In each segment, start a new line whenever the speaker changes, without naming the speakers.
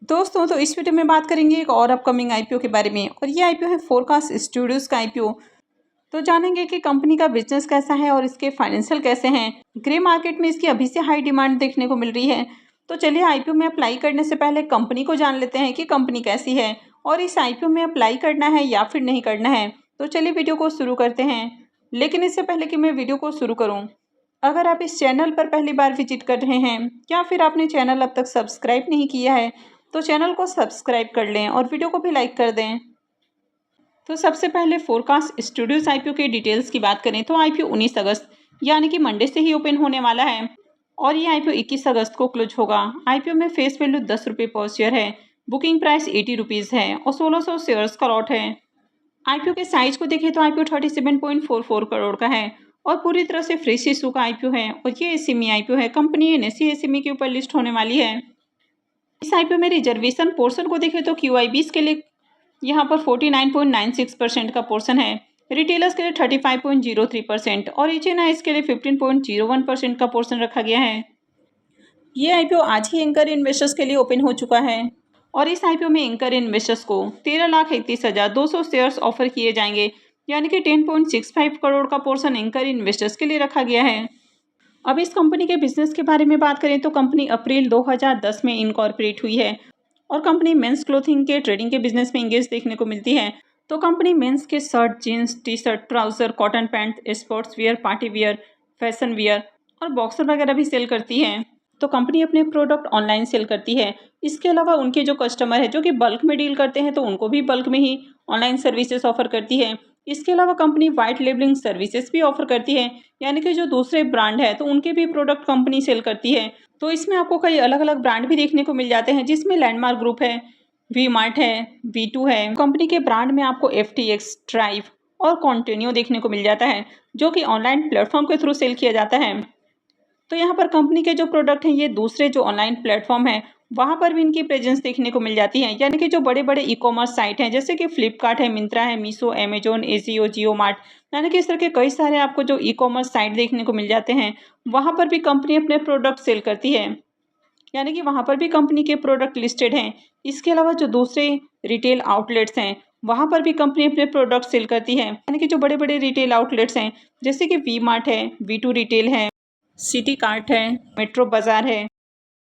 दोस्तों तो इस वीडियो में बात करेंगे एक और अपकमिंग आईपीओ के बारे में और ये आईपीओ है फोरकास्ट स्टूडियोज का आईपीओ। तो जानेंगे कि कंपनी का बिजनेस कैसा है और इसके फाइनेंशियल कैसे हैं। ग्रे मार्केट में इसकी अभी से हाई डिमांड देखने को मिल रही है। तो चलिए आईपीओ में अप्लाई करने से पहले कंपनी को जान लेते हैं कि कंपनी कैसी है और इस आईपीओ में अप्लाई करना है या फिर नहीं करना है। तो चलिए वीडियो को शुरू करते हैं। लेकिन इससे पहले कि मैं वीडियो को शुरू करूँ, अगर आप इस चैनल पर पहली बार विजिट कर रहे हैं या फिर आपने चैनल अब तक सब्सक्राइब नहीं किया है तो चैनल को सब्सक्राइब कर लें और वीडियो को भी लाइक कर दें। तो सबसे पहले फोरकास्ट स्टूडियोज आईपीओ के डिटेल्स की बात करें तो आईपीओ 19 अगस्त यानी कि मंडे से ही ओपन होने वाला है और ये आईपीओ 21 अगस्त को क्लोज होगा। आईपीओ में फेस वैल्यू 10 रुपये पर शेयर है, बुकिंग प्राइस 80 रुपीज़ है और 1600 शेयर्स का लॉट है। आईपीओ के साइज को देखें तो आईपीओ 37.44 करोड़ का है और पूरी तरह से फ्रेश इशू का आईपीओ है और ये एसएमई आईपीओ है। कंपनी एनएसई एसएमई के ऊपर लिस्ट होने वाली है। इस आईपीओ में रिजर्वेशन पोर्शन को देखें तो क्यूआईबीज के लिए यहाँ पर 49.96% का पोर्शन है, रिटेलर्स के लिए 35.03% और एचएनआईज के लिए 15.01% का पोर्शन रखा गया है। ये आईपीओ आज ही एंकर इन्वेस्टर्स के लिए ओपन हो चुका है और इस आईपीओ में एंकर इन्वेस्टर्स को 13,31,200 शेयर्स ऑफर किए जाएंगे, यानी कि 10.65 करोड़ का पोर्शन एंकर इन्वेस्टर्स के लिए रखा गया है। अब इस कंपनी के बिजनेस के बारे में बात करें तो कंपनी अप्रैल 2010 में इनकॉर्पोरेट हुई है और कंपनी मेंस क्लोथिंग के ट्रेडिंग के बिजनेस में इंगेज देखने को मिलती है। तो कंपनी मेंस के shirt, jeans, T shirt, trouser, cotton pant, sports wear, party wear, fashion wear और बॉक्सर वगैरह भी सेल करती है। तो कंपनी अपने प्रोडक्ट ऑनलाइन सेल करती है। इसके अलावा उनके जो कस्टमर है जो कि बल्क में डील करते हैं तो उनको भी बल्क में ही ऑनलाइन सर्विसेज ऑफर करती है। इसके अलावा कंपनी वाइट लेबलिंग सर्विसेज भी ऑफर करती है, यानी कि जो दूसरे ब्रांड है तो उनके भी प्रोडक्ट कंपनी सेल करती है। तो इसमें आपको कई अलग अलग ब्रांड भी देखने को मिल जाते हैं, जिसमें लैंडमार्क ग्रुप है, वी मार्ट है, V2 है। कंपनी के ब्रांड में आपको FTX, ट्राइव और कॉन्टिन्यू देखने को मिल जाता है, जो कि ऑनलाइन प्लेटफॉर्म के थ्रू सेल किया जाता है। तो यहाँ पर कंपनी के जो प्रोडक्ट हैं ये दूसरे जो ऑनलाइन प्लेटफॉर्म है वहाँ पर भी इनकी प्रेजेंस देखने को मिल जाती है, यानी कि जो बड़े बड़े ई कॉमर्स साइट हैं जैसे कि फ्लिपकार्ट है, मिंत्रा है, मीशो, अमेजोन, एजियो, जियो मार्ट, यानी कि इस तरह के कई सारे आपको जो ई कॉमर्स साइट देखने को मिल जाते हैं वहाँ पर भी कंपनी अपने प्रोडक्ट सेल करती है, यानी कि वहाँ पर भी कंपनी के प्रोडक्ट लिस्टेड हैं। इसके अलावा जो दूसरे रिटेल आउटलेट्स हैं वहाँ पर भी कंपनी अपने प्रोडक्ट सेल करती है, यानी कि जो बड़े बड़े रिटेल आउटलेट्स हैं जैसे कि वी मार्ट है, V2 रिटेल है, सिटी कार्ट है, मेट्रो बाजार है।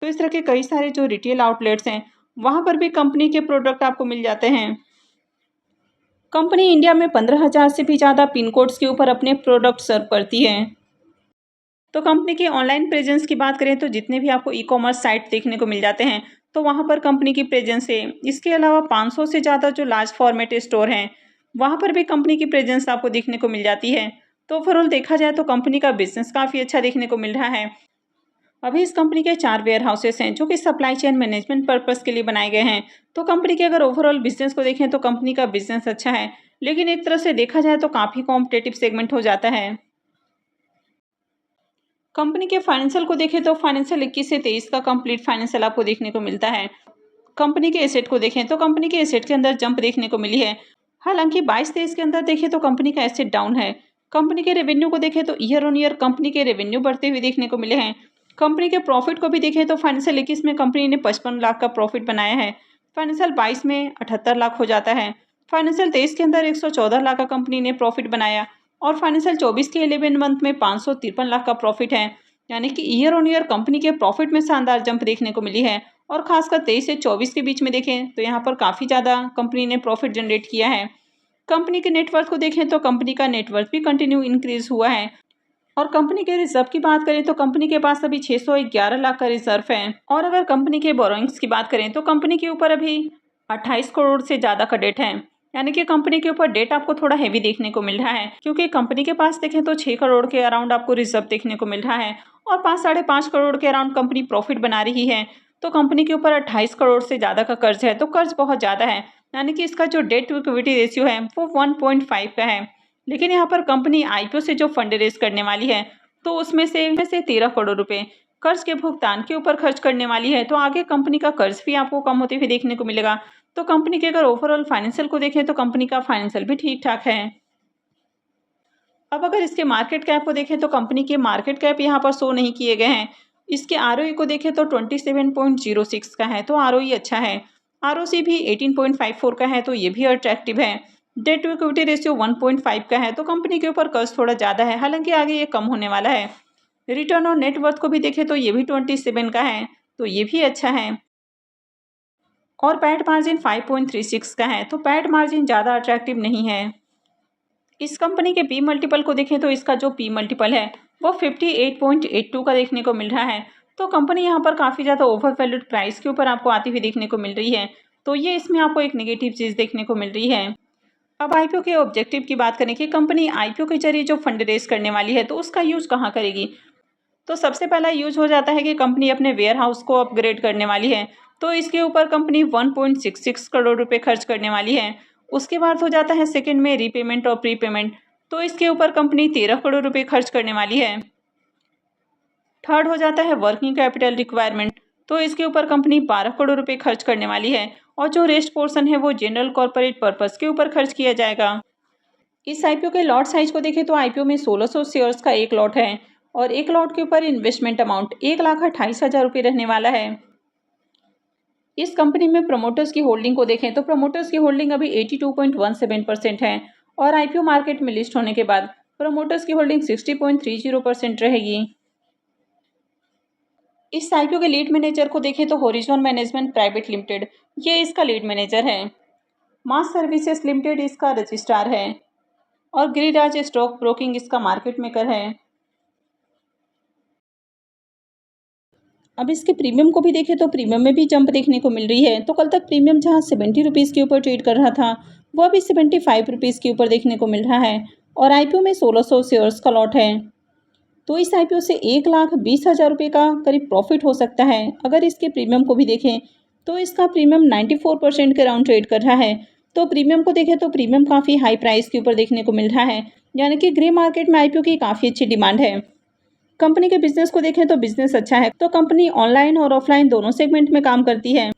तो इस तरह के कई सारे जो रिटेल आउटलेट्स हैं वहाँ पर भी कंपनी के प्रोडक्ट आपको मिल जाते हैं। कंपनी इंडिया में 15,000 से भी ज़्यादा पिन कोड्स के ऊपर अपने प्रोडक्ट सर्व करती है। तो कंपनी के ऑनलाइन प्रेजेंस की बात करें तो जितने भी आपको ई कॉमर्स साइट देखने को मिल जाते हैं तो वहाँ पर कंपनी की प्रेजेंस है। इसके अलावा 500 से ज़्यादा जो लार्ज फॉर्मेट स्टोर हैं वहाँ पर भी कंपनी की प्रेजेंस आपको देखने को मिल जाती है। तो ओवरऑल देखा जाए तो कंपनी का बिजनेस काफ़ी अच्छा देखने को मिल रहा है। अभी इस कंपनी के 4 वेयर हाउसेस हैं जो कि सप्लाई चेन मैनेजमेंट पर्पस के लिए बनाए गए हैं। तो कंपनी के अगर ओवरऑल बिजनेस को देखें तो कंपनी का बिजनेस अच्छा है, लेकिन एक तरह से देखा जाए तो काफ़ी कॉम्पिटेटिव सेगमेंट हो जाता है। कंपनी के फाइनेंशियल को देखें तो फाइनेंशियल 21 से 23 का कंप्लीट फाइनेंशियल आपको देखने को मिलता है। कंपनी के एसेट को देखें तो कंपनी के एसेट के अंदर जंप देखने को मिली है। हालांकि 22-23 के अंदर देखें तो कंपनी का एसेट डाउन है। कंपनी के रेवेन्यू को देखें तो ईयर ऑन ईयर कंपनी के रेवेन्यू बढ़ते हुए देखने को मिले हैं। कंपनी के प्रॉफिट को भी देखें तो फाइनेंशियल 21 में कंपनी ने 55 लाख का प्रॉफिट बनाया है, फाइनेंशियल 22 में 78 लाख हो जाता है, फाइनेंशियल 23 के अंदर 114 लाख का कंपनी ने प्रॉफिट बनाया और फाइनेंशियल 24 के 11 मंथ में 553 लाख का प्रॉफिट है, यानी कि ईयर ऑन ईयर कंपनी के प्रॉफिट में शानदार जंप देखने को मिली है। और खासकर 23 से 24 के बीच में देखें तो यहाँ पर काफ़ी ज़्यादा कंपनी ने प्रॉफिट जनरेट किया है। कंपनी के नेटवर्थ को देखें तो कंपनी का नेटवर्थ भी कंटिन्यू इंक्रीज हुआ है। और कंपनी के रिजर्व की बात करें तो कंपनी के पास अभी 611 लाख का रिजर्व है। और अगर कंपनी के बोरोइंग्स की बात करें तो कंपनी के ऊपर अभी 28 करोड़ से ज़्यादा का डेट है, यानी कि कंपनी के ऊपर डेट आपको थोड़ा हैवी देखने को मिल रहा है, क्योंकि कंपनी के पास देखें तो 6 करोड़ के अराउंड आपको रिजर्व देखने को मिल रहा है और 5-5.5 करोड़ के अराउंड कंपनी प्रॉफिट बना रही है। तो कंपनी के ऊपर 28 करोड़ से ज़्यादा का कर्ज है, तो कर्ज बहुत ज़्यादा है, यानी कि इसका जो डेट टू इक्विटी रेशियो है वो 1.5 का है। लेकिन यहाँ पर कंपनी आईपीओ से जो फंड रेज करने वाली है तो उसमें से 13 करोड़ रुपए कर्ज के भुगतान के ऊपर खर्च करने वाली है, तो आगे कंपनी का कर्ज भी आपको कम होते हुए देखने को मिलेगा। तो कंपनी के अगर ओवरऑल फाइनेंशियल को देखें तो कंपनी का फाइनेंशियल भी ठीक ठाक है। अब अगर इसके मार्केट कैप को देखें तो कंपनी के मार्केट कैप यहाँ पर शो नहीं किए गए हैं। इसके आरओई को देखें तो 27.06 का है, तो आरओई अच्छा है। ROC भी 18.54 का है, तो ये भी अट्रैक्टिव है। डेट टू इक्विटी रेशियो 1.5 का है, तो कंपनी के ऊपर कर्ज थोड़ा ज़्यादा है, हालांकि आगे ये कम होने वाला है। रिटर्न ऑन नेटवर्थ को भी देखें तो ये भी 27 का है, तो ये भी अच्छा है। और पैट मार्जिन 5.36 का है, तो पैट मार्जिन ज़्यादा अट्रैक्टिव नहीं है। इस कंपनी के पी मल्टीपल को देखें तो इसका जो पी मल्टीपल है वो 58.82 का देखने को मिल रहा है। तो कंपनी यहाँ पर काफ़ी ज़्यादा ओवर वैल्यूड प्राइस के ऊपर आपको आती हुई देखने को मिल रही है, तो ये इसमें आपको एक नेगेटिव चीज़ देखने को मिल रही है। अब आईपीओ के ऑब्जेक्टिव की बात करें कि कंपनी आईपीओ के जरिए जो फंड रेज करने वाली है तो उसका यूज कहाँ करेगी। तो सबसे पहला यूज हो जाता है कि कंपनी अपने वेयर हाउस को अपग्रेड करने वाली है, तो इसके ऊपर कंपनी 1.66 करोड़ रुपए खर्च करने वाली है। उसके बाद हो जाता है सेकंड में रीपेमेंट और प्रीपेमेंट, तो इसके ऊपर कंपनी 13 करोड़ रुपए खर्च करने वाली है। थर्ड हो जाता है वर्किंग कैपिटल रिक्वायरमेंट, तो इसके ऊपर कंपनी 12 करोड़ रुपए खर्च करने वाली है। और जो रेस्ट पोर्शन है वो जनरल कॉर्पोरेट पर्पस के ऊपर खर्च किया जाएगा। इस आईपीओ के लॉट साइज को देखें तो आईपीओ में 1600 शेयर्स का एक लॉट है, और एक लॉट के ऊपर इन्वेस्टमेंट अमाउंट 1,28,000 रुपये रहने वाला है। इस कंपनी में प्रमोटर्स की होल्डिंग को देखें तो प्रमोटर्स की होल्डिंग अभी 82.17% है, और आईपीओ मार्केट में लिस्ट होने के बाद प्रमोटर्स की होल्डिंग 60.30% रहेगी। इस आईपीओ के लीड मैनेजर को देखें तो हॉरिजॉन मैनेजमेंट प्राइवेट लिमिटेड ये इसका लीड मैनेजर है। मास सर्विसेज लिमिटेड इसका रजिस्ट्रार है, और गिरिराज स्टॉक ब्रोकिंग इसका मार्केट मेकर है। अब इसके प्रीमियम को भी देखें तो प्रीमियम में भी जंप देखने को मिल रही है। तो कल तक प्रीमियम जहां 70 रुपीज़ के ऊपर ट्रेड कर रहा था वो अभी 75 रुपीज़ के ऊपर देखने को मिल रहा है, और आईपीओ में 1600 शेयर्स का लॉट है। तो इस आईपीओ से 1,20,000 रुपये का करीब प्रॉफिट हो सकता है। अगर इसके प्रीमियम को भी देखें तो इसका प्रीमियम 94% के राउंड ट्रेड कर रहा है। तो प्रीमियम को देखें तो प्रीमियम काफ़ी हाई प्राइस के ऊपर देखने को मिल रहा है, यानी कि ग्रे मार्केट में आईपीओ की काफ़ी अच्छी डिमांड है। कंपनी के बिजनेस को देखें तो बिजनेस अच्छा है, तो कंपनी ऑनलाइन और ऑफलाइन दोनों सेगमेंट में काम करती है।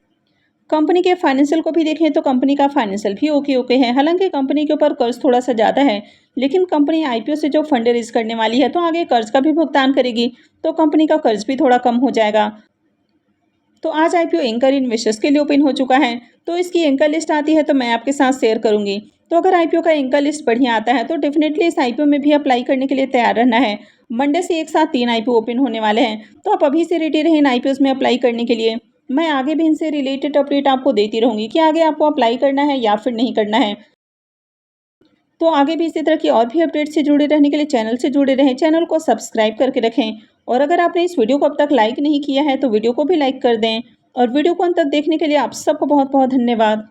कंपनी के फाइनेंशियल को भी देखें तो कंपनी का फाइनेंशियल भी ओके ओके है, हालांकि कंपनी के ऊपर कर्ज थोड़ा सा ज़्यादा है, लेकिन कंपनी आईपीओ से जो फंड रेज करने वाली है तो आगे कर्ज का भी भुगतान करेगी, तो कंपनी का कर्ज भी थोड़ा कम हो जाएगा। तो आज आईपीओ एंकर इन्वेस्टर्स के लिए ओपन हो चुका है, तो इसकी एंकर लिस्ट आती है तो मैं आपके साथ शेयर करूंगी। तो अगर आईपीओ का एंकर लिस्ट बढ़िया आता है तो डेफिनेटली इस आईपीओ में भी अप्लाई करने के लिए तैयार रहना है। मंडे से एक साथ 3 आईपीओ ओपन होने वाले हैं, तो आप अभी से रेडी रहें इन आईपीओस में अप्लाई करने के लिए। मैं आगे भी इनसे रिलेटेड अपडेट आपको देती रहूंगी कि आगे आपको अप्लाई करना है या फिर नहीं करना है। तो आगे भी इसी तरह की और भी अपडेट से जुड़े रहने के लिए चैनल से जुड़े रहें, चैनल को सब्सक्राइब करके रखें। और अगर आपने इस वीडियो को अब तक लाइक नहीं किया है तो वीडियो को भी लाइक कर दें, और वीडियो को अंत तक देखने के लिए आप सबको बहुत बहुत धन्यवाद।